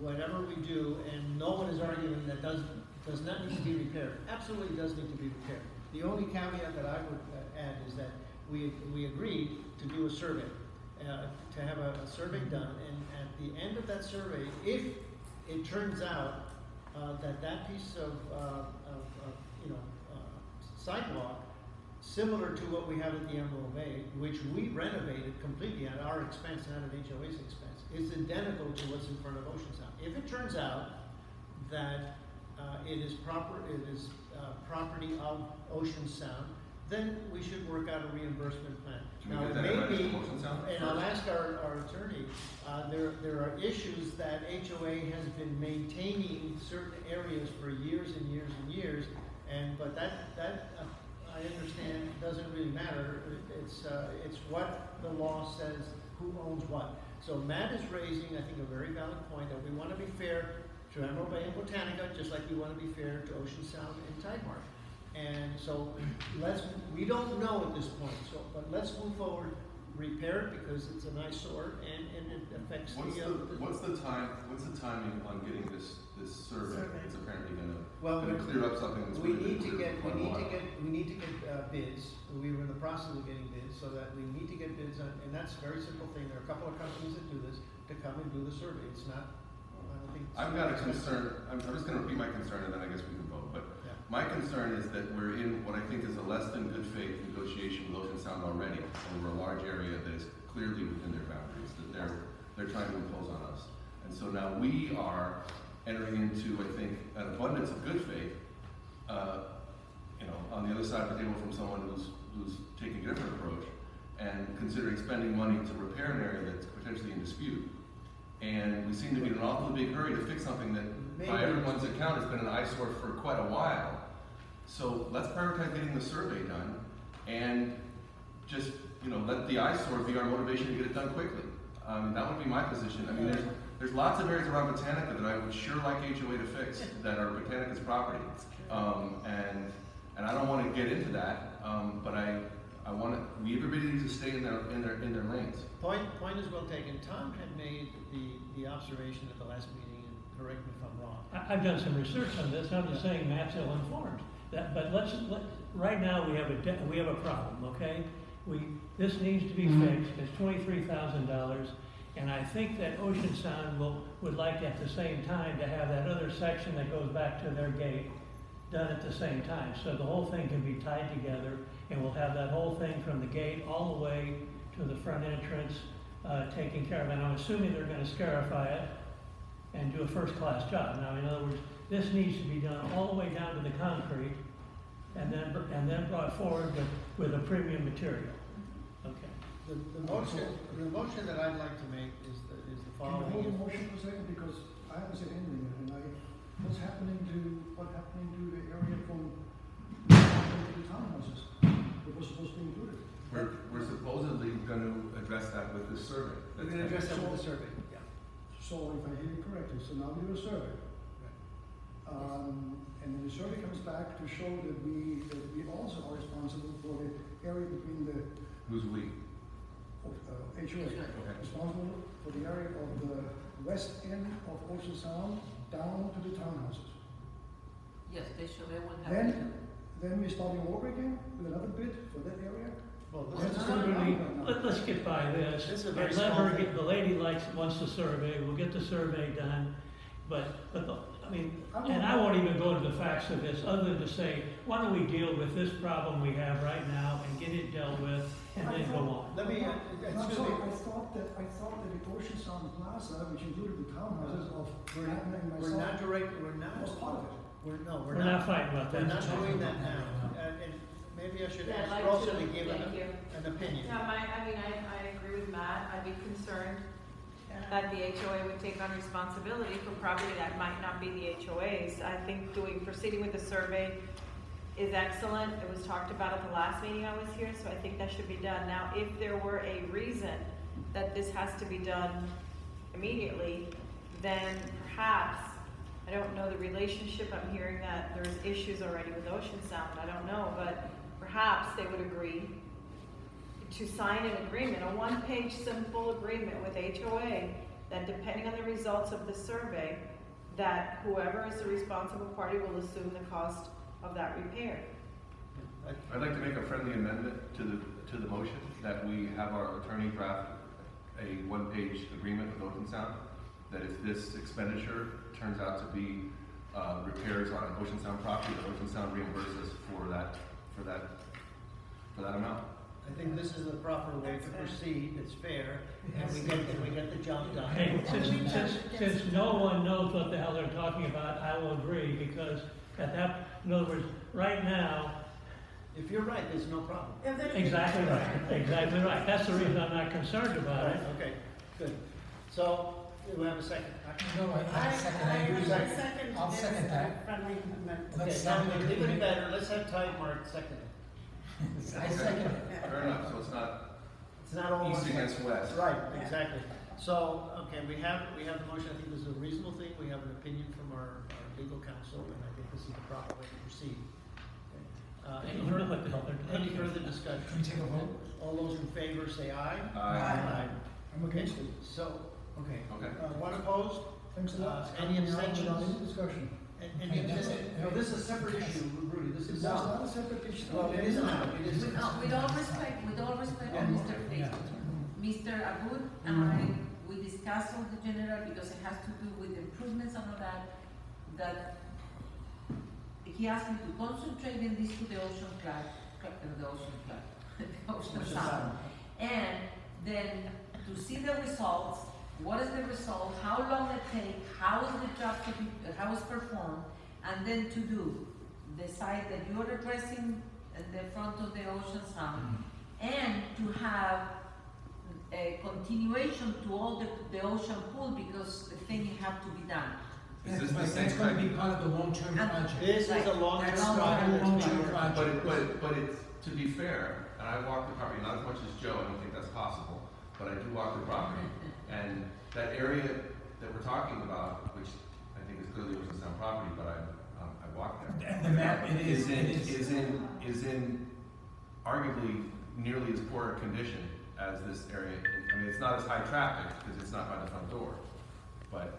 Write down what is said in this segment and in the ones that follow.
whatever we do, and no one is arguing that does not need to be repaired, absolutely does need to be repaired. The only caveat that I would add is that we agreed to do a survey, to have a survey done, and at the end of that survey, if it turns out that piece of sidewalk, similar to what we have at the Emerald Bay, which we renovated completely at our expense, not at HOA's expense, is identical to what's in front of Ocean Sound. If it turns out that it is property of Ocean Sound, then we should work out a reimbursement plan. Can we get that right from Ocean Sound? And I'll ask our attorney, there are issues that HOA has been maintaining certain areas for years and years and years, but that I understand doesn't really matter. It's what the law says, who owns what. So Matt is raising, I think, a very valid point that we want to be fair to Emerald Bay and Botanica, just like we want to be fair to Ocean Sound and Tidemark. And so we don't know at this point, but let's move forward, repair it because it's an eyesore and it affects what's the timing on getting this survey? It's apparently going to clear up something that's we need to get bids. We were in the process of getting bids, so that we need to get bids on, and that's a very simple thing. There are a couple of companies that do this to come and do the survey. It's not. I don't think. I've got a concern. I'm just going to repeat my concern, and then I guess we can vote. But my concern is that we're in what I think is a less than good faith negotiation with Ocean Sound already over a large area that is clearly within their boundaries that they're trying to impose on us. And so now we are entering into, I think, an abundance of good faith, on the other side of the table from someone who's taking a different approach and considering spending money to repair an area that's potentially in dispute. And we seem to be in an awfully big hurry to fix something that, by everyone's account, has been an eyesore for quite a while. So let's prioritize getting the survey done and just, let the eyesore be our motivation to get it done quickly. That would be my position. I mean, there's lots of areas around Botanica that I would sure like HOA to fix that are Botanica's property. And I don't want to get into that, but everybody needs to stay in their lanes. Point is well taken. Tom had made the observation at the last meeting, and correct me if I'm wrong. I've done some research on this. I'm just saying Matt's ill-informed. But right now we have a problem. Okay, this needs to be fixed. It's $23,000, and I think that Ocean Sound would like at the same time to have that other section that goes back to their gate done at the same time, so the whole thing can be tied together, and we'll have that whole thing from the gate all the way to the front entrance taken care of. And I'm assuming they're going to scarify it and do a first-class job. Now, in other words, this needs to be done all the way down to the concrete, and then brought forward with a premium material. Okay. The motion that I'd like to make is the following. Can you hold the motion for a second, because I haven't said anything yet, and what's happening to the area from the townhouses that was supposed to be included? We're supposedly going to address that with this survey. We're going to address that with the survey. Yeah. So if I hear you correctly, so now we do a survey. And then the survey comes back to show that we also are responsible for the area between the Who's we? HOA. Okay. Responsible for the area of the west end of Ocean Sound down to the townhouses. Yes, they wouldn't have to. Then we're starting over again with another bid for that area. Well, Let's get by this. This is a very and small let her thing. get. The lady wants the survey. We'll get the survey done. But I won't even go to the facts of this, other than to say, why don't we deal with this problem we have right now and get it dealt with, and then go on. Let me. I thought that the Ocean Sound Plaza, which included the townhouses of Adna and myself, We're not direct. We're not. was part of it. We're not fighting about that. We're not doing that now. And maybe I should ask I'd like Rosa to to give an opinion. Yeah, I agree with Matt. I'd be concerned that the HOA would take on responsibility for property that might not be the HOA's. I think proceeding with the survey is excellent. It was talked about at the last meeting I was here, so I think that should be done. Now, if there were a reason that this has to be done immediately, then perhaps, I don't know the relationship, I'm hearing that there's issues already with Ocean Sound, I don't know, but perhaps they would agree to sign an agreement, a one-page simple agreement with HOA that depending on the results of the survey, that whoever is the responsible party will assume the cost of that repair. I'd like to make a friendly amendment to the motion, that we have our attorney draft a one-page agreement with Ocean Sound, that if this expenditure turns out to be repairs on an Ocean Sound property, that Ocean Sound reimburses for that amount. I think this is the proper way to proceed, it's fair, and we get the job done. Hey, since no one knows what the hell they're talking about, I will agree, because in other words, right now, If you're right, there's no problem. exactly right. That's the reason I'm not concerned about it. Okay, good. So, do we have a second? No, I second, I agree. I'll second that. Okay, Let's now, have an even agreement. better, let's have Tide Mark second. I second it. Fair enough, so it's not It's not all one east thing. against west. Right, exactly. So, okay, we have the motion, I think this is a reasonable thing, we have an opinion from our legal counsel, and I think this is the proper way to proceed. Okay. I don't know what the hell they're Any talking further about. discussion? Can we take a vote? All those in favor say aye. Aye. I'm against it. So, okay. Okay. One opposed? Thanks a lot. Any It's coming out without abstentions? any discussion. Any abstentions? No, this is a separate issue, Rudy, this is That's not. not a separate issue. Well, it is now, it is. No, with all respect, Yeah. Mr. Fleetwood, Mr. Abud and I, we discussed on the general, because it has to do with improvements and all that he asked me to concentrate in this to the ocean sound. And then to see the results, what is the result, how long it takes, how is the job to be, how it's performed, and then to do the site that you're addressing at the front of the ocean sound, and to have a continuation to all the ocean pool, because the thing have to be done. Is this the But same that's gonna be type? part of the long-term And- project. This is a long-term That's long-term project. that's long-term being worked. project. But it's, to be fair, and I walk the property, not as much as Joe, I don't think that's possible, but I do walk the property. And that area that we're talking about, which I think is clearly Ocean Sound property, but I walked there. And the map, it is, Is in arguably nearly as poor a condition as this area. I mean, it's not as high traffic, because it's not by the front door, but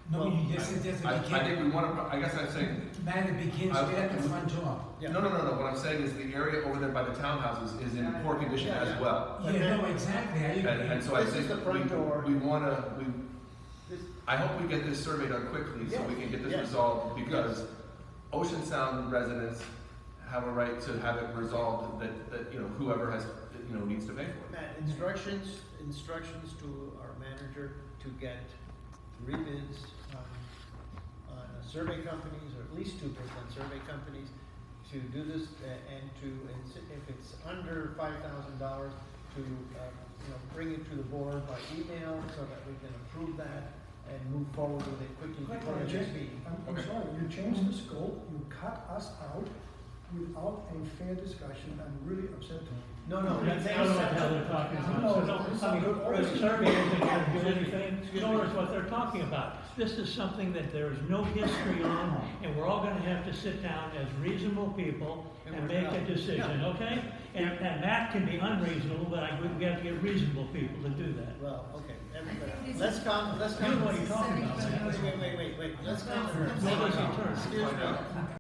no, Well, yes, it does, I it think begins, we want to, I guess I'm saying, man, it begins right at the front door. Yeah. no, what I'm saying is the area over there by the townhouses is in poor condition Yeah, as yeah. well. But Yeah, then- no, exactly, I agree. And so I This is think the front door. we wanna, This- I hope we get this survey done quickly so we can get this Yes. resolved, because Ocean Sound residents have a right to have it resolved that, you know, whoever has, you know, needs to pay for it. Matt, instructions to our manager to get 3 bids on survey companies, or at least 2 bids on survey companies, to do this, and if it's under $5,000, to, bring it to the board by email, so that we can approve that and move forward with it quickly before the next meeting. I'm Okay. sorry, you changed the scope, you cut us out without a fair discussion, I'm really upset to me. No, I don't know what the hell they're talking about. So don't, I mean, the survey isn't gonna do anything, nor is what they're talking about. This is something that there is no history on, and we're all gonna have to sit down as reasonable people and make a decision, okay? And Matt can be unreasonable, but we have to get reasonable people to do that. Well, okay, everybody, I think let's this calm, let's You know calm. what you're talking about, man. Wait, let's calm. Where does he turn? Excuse me.